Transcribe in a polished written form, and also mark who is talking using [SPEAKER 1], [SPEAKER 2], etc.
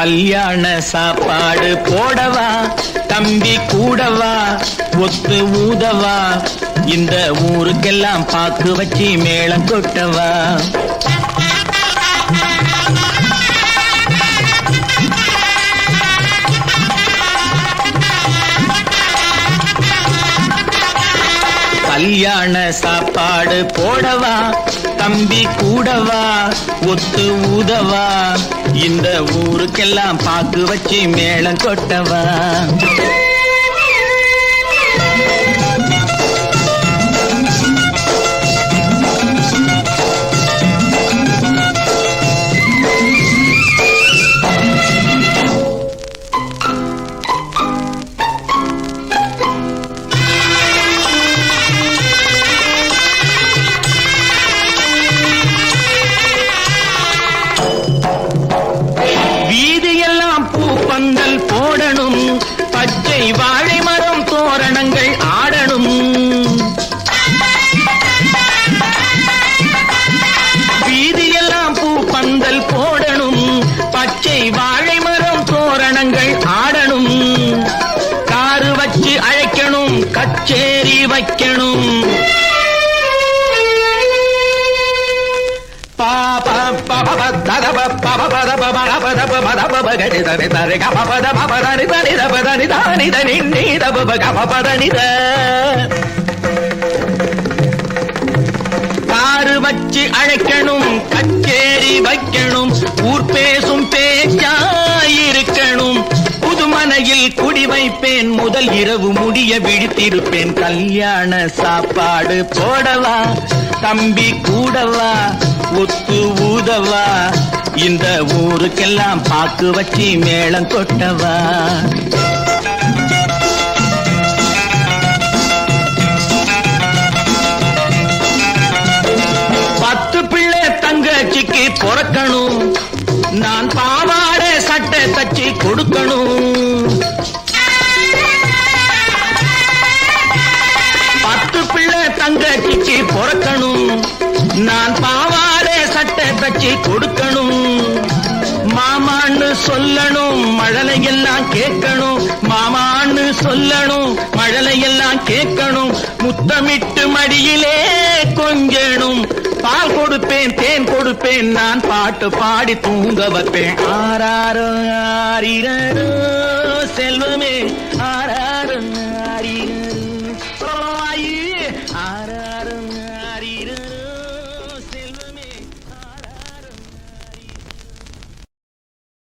[SPEAKER 1] கல்யாண சாப்பாடு போடவா தம்பி கூடவா ஒத்து ஊதவா இந்த ஊருக்கெல்லாம் பாக்கு வச்சு மேளம் கொட்டவா கல்யாண சாப்பாடு போடவா தம்பி கூடவா ஒத்து ஊதவா இந்த ஊருக்கெல்லாம் பாக்கு வச்சு மேளம் கொட்டவா பந்தல் போடணும் பச்சை வாழை மரம் தோரணங்கள் ஆடணும் வீதியெல்லாம் பூ பந்தல் போடணும் பச்சை வாழை மரம் தோரணங்கள் ஆடணும் காரு வச்சு அழைக்கணும் கச்சேரி வைக்கணும் காரு வச்சு அழைக்கணும் கச்சேரி வைக்கணும் ஊர் பேசும் பேச்சாயிருக்கணும் புதுமனையில் குடி வைப்பேன் முதல் இரவு முடிய விழித்திருப்பேன் கல்யாண சாப்பாடு போடவா தம்பி கூடவா ஒத்து ஊதவா இந்த ஊருக்கெல்லாம் பாக்கு வச்சு மேளம் கொட்டவா பத்து பிள்ளை தங்கச்சிக்கு பொறக்கணும் நான் பாவாடை சட்டை தச்சு கொடுக்கணும் பத்து பிள்ளை தங்கச்சிக்கு பொறக்கணும் நான் பாவாடை சட்டை தச்சு கொடுக்கணும் மாமான்னு சொல்லணும் மழலையெல்லாம் கேட்கணும் மாமான்னு சொல்லணும் மழலையெல்லாம் கேட்கணும் முத்தமிட்டு மடியிலே கொஞ்சணும் பால் கொடுப்பேன் தேன் கொடுப்பேன் நான் பாட்டு பாடி தூங்க வைப்பேன் ஆராரோ ஆரிரோ செல்வமே